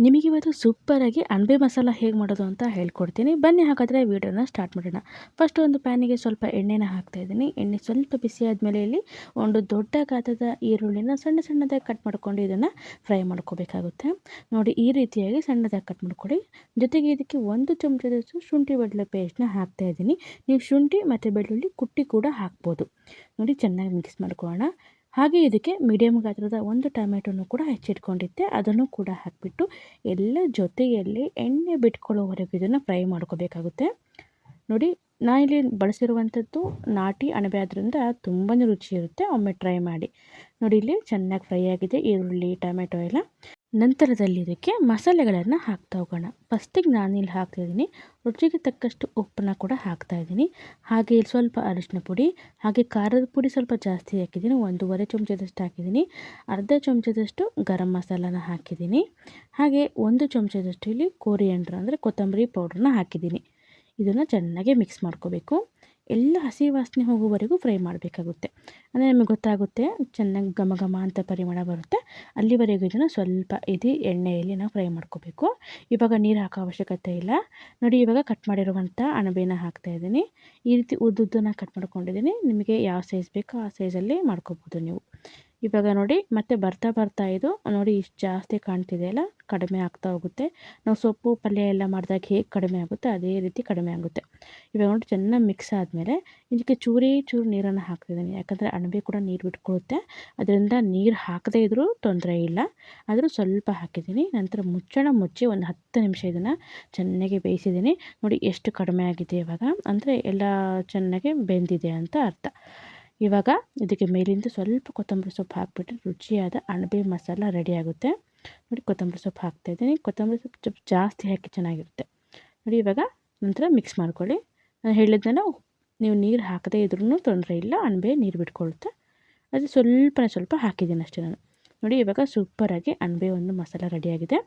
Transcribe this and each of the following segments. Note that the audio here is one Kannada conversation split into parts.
ನಿಮಗಿವತ್ತು ಸೂಪರಾಗಿ ಅಣಬೆ ಮಸಾಲ ಹೇಗೆ ಮಾಡೋದು ಅಂತ ಹೇಳ್ಕೊಡ್ತೀನಿ. ಬನ್ನಿ ಹಾಗಾದರೆ ವಿಡಿಯೋನ ಸ್ಟಾರ್ಟ್ ಮಾಡೋಣ. ಫಸ್ಟ್ ಒಂದು ಪ್ಯಾನಿಗೆ ಸ್ವಲ್ಪ ಎಣ್ಣೆನ ಹಾಕ್ತಾಯಿದ್ದೀನಿ. ಎಣ್ಣೆ ಸ್ವಲ್ಪ ಬಿಸಿ ಆದಮೇಲೆ ಇಲ್ಲಿ ಒಂದು ದೊಡ್ಡ ಗಾತ್ರದ ಈರುಳ್ಳಿನ ಸಣ್ಣ ಸಣ್ಣದಾಗಿ ಕಟ್ ಮಾಡ್ಕೊಂಡು ಇದನ್ನು ಫ್ರೈ ಮಾಡ್ಕೋಬೇಕಾಗುತ್ತೆ. ನೋಡಿ ಈ ರೀತಿಯಾಗಿ ಸಣ್ಣದಾಗಿ ಕಟ್ ಮಾಡ್ಕೊಳ್ಳಿ. ಜೊತೆಗೆ ಇದಕ್ಕೆ 1 ಚಮಚದಷ್ಟು ಶುಂಠಿ ಬೆಳ್ಳುಳ್ಳಿ ಪೇಸ್ಟ್ನ ಹಾಕ್ತಾಯಿದ್ದೀನಿ. ನೀವು ಶುಂಠಿ ಮತ್ತು ಬೆಳ್ಳುಳ್ಳಿ ಕುಟ್ಟಿ ಕೂಡ ಹಾಕ್ಬೋದು. ನೋಡಿ ಚೆನ್ನಾಗಿ ಮಿಕ್ಸ್ ಮಾಡ್ಕೊಳ್ಳೋಣ. ಹಾಗೆ ಇದಕ್ಕೆ ಮೀಡಿಯಮ್ ಗಾತ್ರದ 1 ಟೊಮೆಟೊನು ಕೂಡ ಹೆಚ್ಚಿಟ್ಕೊಂಡಿದ್ದೆ, ಅದನ್ನು ಕೂಡ ಹಾಕಿಬಿಟ್ಟು ಎಲ್ಲ ಜೊತೆಯಲ್ಲಿ ಎಣ್ಣೆ ಬಿಟ್ಕೊಳ್ಳೋವರೆಗೂ ಇದನ್ನು ಫ್ರೈ ಮಾಡ್ಕೋಬೇಕಾಗುತ್ತೆ. ನೋಡಿ ನಾನಿಲ್ಲಿ ಬಳಸಿರುವಂಥದ್ದು ನಾಟಿ ಅಣಬೆ ಆದ್ದರಿಂದ ತುಂಬಾ ರುಚಿ ಇರುತ್ತೆ. ಒಮ್ಮೆ ಟ್ರೈ ಮಾಡಿ. ನೋಡಿ ಇಲ್ಲಿ ಚೆನ್ನಾಗಿ ಫ್ರೈ ಆಗಿದೆ ಈರುಳ್ಳಿ ಟೊಮೆಟೊ ಎಲ್ಲ. ನಂತರದಲ್ಲಿ ಇದಕ್ಕೆ ಮಸಾಲೆಗಳನ್ನು ಹಾಕ್ತಾ ಹೋಗೋಣ. ಫಸ್ಟಿಗೆ ನಾನಿಲ್ಲಿ ಹಾಕ್ತಿದ್ದೀನಿ ರುಚಿಗೆ ತಕ್ಕಷ್ಟು ಉಪ್ಪನ್ನ ಕೂಡ ಹಾಕ್ತಾಯಿದ್ದೀನಿ. ಹಾಗೆ ಇಲ್ಲಿ ಸ್ವಲ್ಪ ಅರಿಶಿನ ಪುಡಿ, ಹಾಗೆ ಖಾರದ ಪುಡಿ ಸ್ವಲ್ಪ ಜಾಸ್ತಿ ಹಾಕಿದ್ದೀನಿ, 1.5 ಚಮಚದಷ್ಟು ಹಾಕಿದ್ದೀನಿ. ಅರ್ಧ ಚಮಚದಷ್ಟು ಗರಂ ಮಸಾಲಾನ ಹಾಕಿದ್ದೀನಿ. ಹಾಗೆ 1 ಚಮಚದಷ್ಟು ಇಲ್ಲಿ ಕೋರಿಯಂಡ್ರ್ ಅಂದರೆ ಕೊತ್ತಂಬರಿ ಪೌಡ್ರನ್ನ ಹಾಕಿದ್ದೀನಿ. ಇದನ್ನು ಚೆನ್ನಾಗಿ ಮಿಕ್ಸ್ ಮಾಡ್ಕೋಬೇಕು. ಎಲ್ಲ ಹಸಿ ವಾಸನೆ ಹೋಗೋವರೆಗೂ ಫ್ರೈ ಮಾಡಬೇಕಾಗುತ್ತೆ. ಅಂದರೆ ನಿಮಗೆ ಗೊತ್ತಾಗುತ್ತೆ ಚೆನ್ನಾಗಿ ಘಮ ಘಮ ಅಂತ ಪರಿಮಳ ಬರುತ್ತೆ. ಅಲ್ಲಿವರೆಗೂ ಇದನ್ನು ಸ್ವಲ್ಪ ಎಣ್ಣೆಯಲ್ಲಿ ನಾವು ಫ್ರೈ ಮಾಡ್ಕೋಬೇಕು. ಇವಾಗ ನೀರು ಹಾಕೋ ಅವಶ್ಯಕತೆ ಇಲ್ಲ. ನೋಡಿ ಇವಾಗ ಕಟ್ ಮಾಡಿರುವಂಥ ಅಣಬೆನ ಹಾಕ್ತಾಯಿದ್ದೀನಿ. ಈ ರೀತಿ ಉದ್ದುದ್ದನ್ನ ಕಟ್ ಮಾಡ್ಕೊಂಡಿದ್ದೀನಿ. ನಿಮಗೆ ಯಾವ ಸೈಜ್ ಬೇಕೋ ಆ ಸೈಜಲ್ಲಿ ಮಾಡ್ಕೋಬೋದು ನೀವು. ಇವಾಗ ನೋಡಿ ಮತ್ತೆ ಬರ್ತಾ ಇದು ನೋಡಿ ಇಷ್ಟು ಜಾಸ್ತಿ ಕಾಣ್ತಿದೆಯಲ್ಲ, ಕಡಿಮೆ ಆಗ್ತಾ ಹೋಗುತ್ತೆ. ನಾವು ಸೊಪ್ಪು ಪಲ್ಯ ಎಲ್ಲ ಮಾಡಿದಾಗ ಹೇಗೆ ಕಡಿಮೆ ಆಗುತ್ತೆ ಅದೇ ರೀತಿ ಕಡಿಮೆ ಆಗುತ್ತೆ. ಇವಾಗ ನೋಡಿ ಚೆನ್ನಾಗಿ ಮಿಕ್ಸ್ ಆದಮೇಲೆ ಇದಕ್ಕೆ ಚೂರು ನೀರನ್ನು ಹಾಕ್ತಿದ್ದೀನಿ. ಯಾಕಂದರೆ ಅಣಬೆ ಕೂಡ ನೀರು ಬಿಟ್ಕೊಳ್ಳುತ್ತೆ. ಅದರಿಂದ ನೀರು ಹಾಕದೇ ಇದ್ದರೂ ತೊಂದರೆ ಇಲ್ಲ, ಆದರೂ ಸ್ವಲ್ಪ ಹಾಕಿದ್ದೀನಿ. ನಂತರ ಮುಚ್ಚಿ ಒಂದು 10 ನಿಮಿಷ ಇದನ್ನು ಚೆನ್ನಾಗಿ ಬೇಯಿಸಿದ್ದೀನಿ. ನೋಡಿ ಎಷ್ಟು ಕಡಿಮೆ ಆಗಿದೆ ಇವಾಗ, ಅಂದರೆ ಎಲ್ಲ ಚೆನ್ನಾಗಿ ಬೆಂದಿದೆ ಅಂತ ಅರ್ಥ. ಇವಾಗ ಇದಕ್ಕೆ ಮೇಲಿಂದ ಸ್ವಲ್ಪ ಕೊತ್ತಂಬರಿ ಸೊಪ್ಪು ಹಾಕಿಬಿಟ್ರೆ ರುಚಿಯಾದ ಅಣಬೆ ಮಸಾಲ ರೆಡಿ ಆಗುತ್ತೆ. ನೋಡಿ ಕೊತ್ತಂಬರಿ ಸೊಪ್ಪು ಹಾಕ್ತಾಯಿದ್ದೀನಿ. ಕೊತ್ತಂಬರಿ ಸೊಪ್ಪು ಸ್ವಲ್ಪ ಜಾಸ್ತಿ ಹಾಕಿ ಚೆನ್ನಾಗಿರುತ್ತೆ. ನೋಡಿ ಇವಾಗ ನಂತರ ಮಿಕ್ಸ್ ಮಾಡ್ಕೊಳ್ಳಿ. ನಾನು ಹೇಳಿದ್ದನ್ನು ನೀವು ನೀರು ಹಾಕದೇ ಇದ್ರೂ ತೊಂದರೆ ಇಲ್ಲ, ಅಣಬೆ ನೀರು ಬಿಟ್ಕೊಳ್ಳುತ್ತೆ. ಅದು ಸ್ವಲ್ಪ ಹಾಕಿದ್ದೀನಿ ಅಷ್ಟೇ ನಾನು. ನೋಡಿ ಇವಾಗ ಸೂಪರಾಗಿ ಅಣಬೆ ಒಂದು ಮಸಾಲ ರೆಡಿಯಾಗಿದೆ.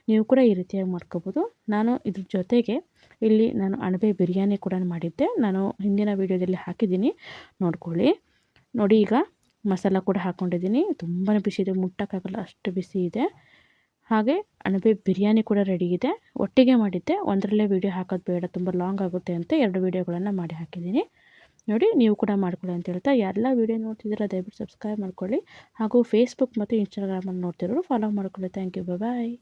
ನೀವು ಕೂಡ ಈ ರೀತಿಯಾಗಿ ಮಾಡ್ಕೋಬೋದು. ನಾನು ಇದ್ರ ಜೊತೆಗೆ ಇಲ್ಲಿ ಅಣಬೆ ಬಿರಿಯಾನಿ ಕೂಡ ಮಾಡಿದ್ದೆ. ನಾನು ಹಿಂದಿನ ವೀಡಿಯೋದಲ್ಲಿ ಹಾಕಿದ್ದೀನಿ, ನೋಡ್ಕೊಳ್ಳಿ. ನೋಡಿ ಈಗ ಮಸಾಲ ಕೂಡ ಹಾಕ್ಕೊಂಡಿದ್ದೀನಿ. ತುಂಬಾ ಬಿಸಿ ಇದೆ, ಮುಟ್ಟಕ್ಕಾಗಲ್ಲ ಅಷ್ಟು ಬಿಸಿ ಇದೆ. ಹಾಗೆ ಅಣಬೆ ಬಿರಿಯಾನಿ ಕೂಡ ರೆಡಿ ಇದೆ. ಒಟ್ಟಿಗೆ ಮಾಡಿದ್ದೆ, ಒಂದರಲ್ಲೇ ವೀಡಿಯೋ ಹಾಕೋದು ಬೇಡ, ತುಂಬ ಲಾಂಗ್ ಆಗುತ್ತೆ ಅಂತ 2 ವೀಡಿಯೋಗಳನ್ನು ಮಾಡಿ ಹಾಕಿದ್ದೀನಿ. ನೋಡಿ ನೀವು ಕೂಡ ಮಾಡ್ಕೊಳ್ಳಿ ಅಂತ ಹೇಳ್ತಾ, ಎಲ್ಲ ವೀಡಿಯೋ ನೋಡ್ತಿದ್ದೀರಾ ದಯವಿಟ್ಟು ಸಬ್ಸ್ಕ್ರೈಬ್ ಮಾಡ್ಕೊಳ್ಳಿ. ಹಾಗೂ ಫೇಸ್ಬುಕ್ ಮತ್ತು ಇನ್ಸ್ಟಾಗ್ರಾಮಲ್ಲಿ ನೋಡ್ತಿರೋರು ಫಾಲೋ ಮಾಡ್ಕೊಳ್ಳಿ. Thank you, bye.